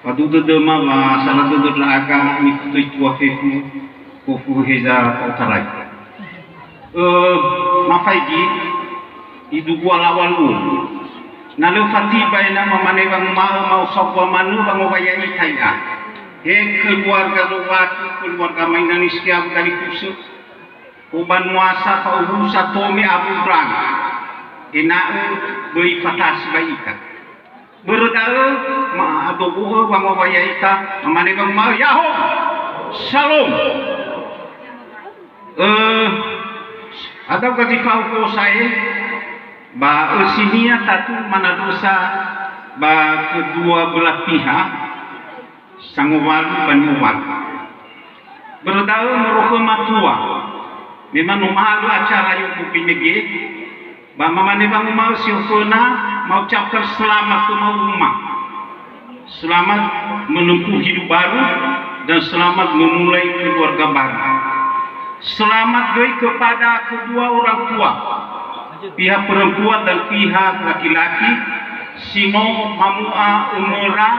Fadudu dema ba salah dudu aga ni kutu tua fefu kufu heza otarai. Mafaigi idu gua lawalu. Nalu fati baina mamane bang mau sopwa manu bang obaya itaya. Keluarga luwatu keluarga mainan iskia dari kusuk. Uban muasa fa ubusa tomi abu brang. Inau boi fatas baika. Berdau ma adobuh bang obaya ita mamane bang mau yaho. Shalom. Ada ketika ko saya ba usinia tatu mana dosa ba kedua belah pihak sanguwal banyuwal berdau merupakan matua memang malu acara yang kupinege ba mamane bang mau siufuna mau ucapkan selamat ke rumah, selamat menempuh hidup baru dan selamat memulai keluarga baru. Selamat doi kepada kedua orang tua, pihak perempuan dan pihak laki-laki, sino mamua umura,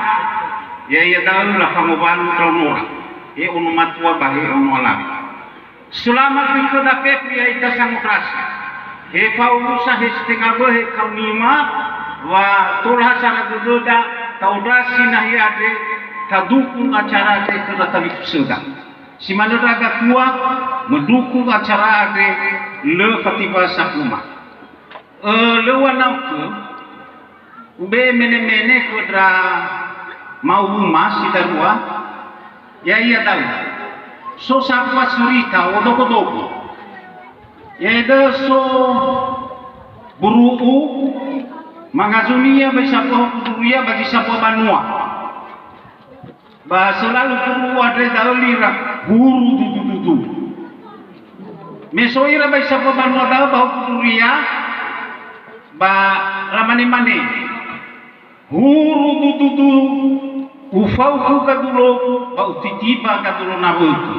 ya dalam lah kamu baru umura, ya unumatua bahe unualam. Selamat doi kepada pihak ita sangukrasi, pausa setengah bahe kaunima, wa turha sana dududa, taudasi nahiade, tadukung acara de kedatali sedang. Si mana raga tua mendukung acara ade le fatiba sakuma. Le wanau ke ube mene kodra mau mas sidarua ya iya tahu. So sapwa surita odoko ya ida so buruku mangazunia bisa buruya bagi sapwa banua. Bah selalu perlu ada dalira guru dudu. Mesoira bai sapa banua da bau kuturia ba ramane mane. Guru dudu ufau kadulo bau titiba kadulo nabutu.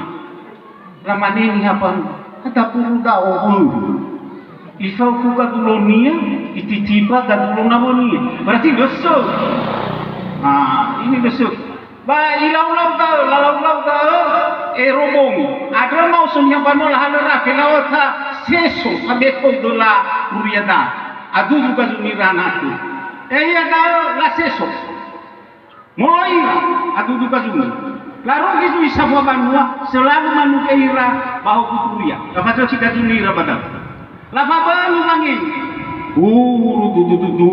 Ramane ni hapan kata puru da obu. Ifau kadulo nia ititiba kadulo nabunia. Berarti dosa. Ini dosa. Ba ilau-lau tau, lalau-lau tau, robong. Ada mau sunya banola halera kelawata seso kabeto dola kuriada. Adu juga zumirana tu. Iya tau la seso. Mulai adu juga zumi. Lalu itu bisa buat banua selalu manusia ira bahu kuturia. Dapat kita zumira badal. Lapa balu mangin. Dudu.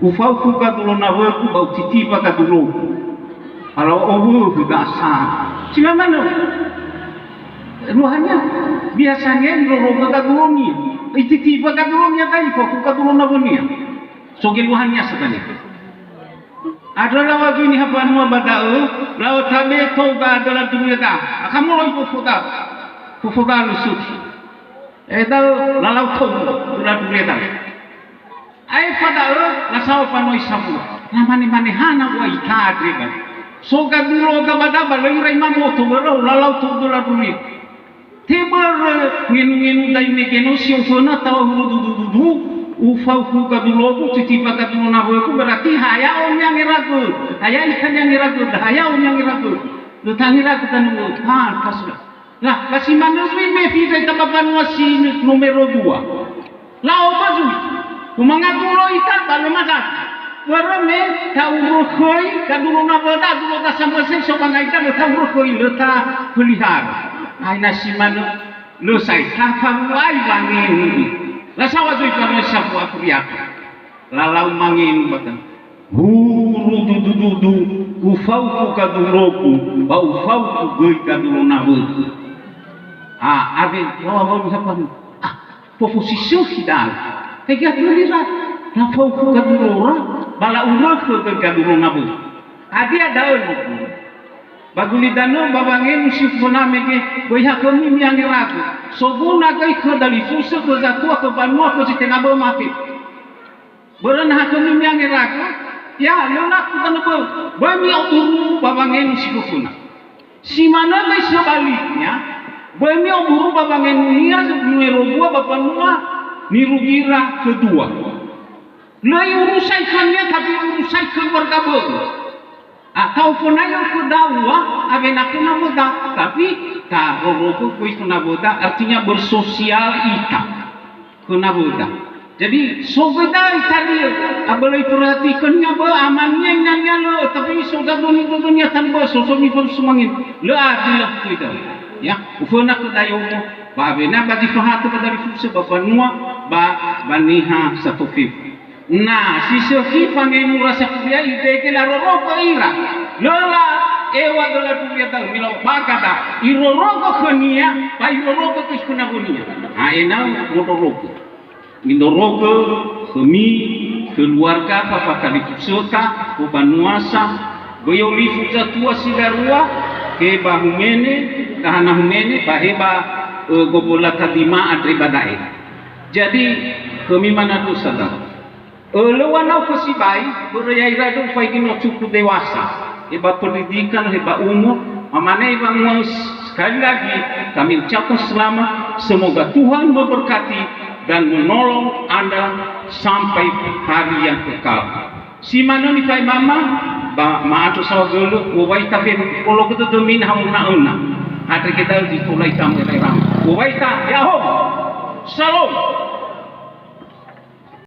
Ufau kuka dulu naweku bau titiba kadulu. Kalau obu juga sah, cuma mana? Ruhanya biasanya rogo kaduloni, itu tiba kaduloni tadi, fokus kadulona bonia. Sogel ruhanya sekali. Adalah waktu ini apa nama badau, laut tabe toga adalah dunia dah. Kamu lagi fufuda lusuk. Tahu lalau toga adalah dunia dah. Ayat badau lasau panoi sabu. Namanya mana hana wa ikadri kan. So kadulo ka bada balay ray mamoto baro lalau to dola dumi tebar ngenu dai mekeno sio sona taw dudu ufau ku kadulo ku titipa kadulo na ku berarti haya on yang iragu haya ikan yang iragu haya on yang iragu lu tangira ku tanu kasla lah kasi manusui me fita tapapan wasi numero 2 lao baju kumangatulo ita balo mazat warame tahu rukoi kadulu nabada dulu tak sampai so bangaita tahu rukoi leta pelihara ai nasimano lo sai kapam wai bangin la sawa tu kan sapu afriak lalau mangin batan huru dudu ufau kaduloku ba ufau goi kadulu nabud ave lawa siapa posisi hidal tegak lirat la fau kadulora bala urut ke kadulong nabu adi ada uluk baguli dano babangin sifuna mege goya kami yang ragu sobuna kai khadali fusu ko zatua ko banua ko sitena bo mafi boran hakami yang ragu ya lona kutan ko bami uru babangin sifuna si mana kai sebaliknya bami uru babangin nia numero 2 bapanua nirugira kedua. Lai urusai kannya tapi urusai keluarga baru. kau penayo ke dakwah, aben aku naboda, tapi tak roroko ku itu naboda, artinya bersosial ita ke naboda. Jadi sogeda tadi, abalai perhatikannya be amannya nanya lo, tapi soga dunia tanpa sosomi pun semangin, lo adilah itu, ya. Ufona ke dayo mo, ba abena ba di fahatu ba dari fuse ba panua, ba niha satu fif. Nah, si Sofi pangen rasa kuliah ide ke la roroko ira. Lola ewa dola kuliah tahu milo bakata iroroko kenia, pa iroroko kuskuna bunia. Ah enau roroko. Minorogo kami keluarga papa kali kusota ko banuasa goyo lifu za tua sigarua ke bahumene kahana humene baheba gobola kadima adri badai. Jadi kami mana tu sadar lewanau kesibai berayai do fai kino cukup dewasa heba pendidikan heba umur mamane bang sekali lagi kami ucapkan selamat, semoga Tuhan memberkati dan menolong Anda sampai hari yang kekal. Si mana ni fai mama ba ma atu sawagulu wai tapi polo kutu domin hauna hati kita ditulai tamu ram wai ta ya ho shalom.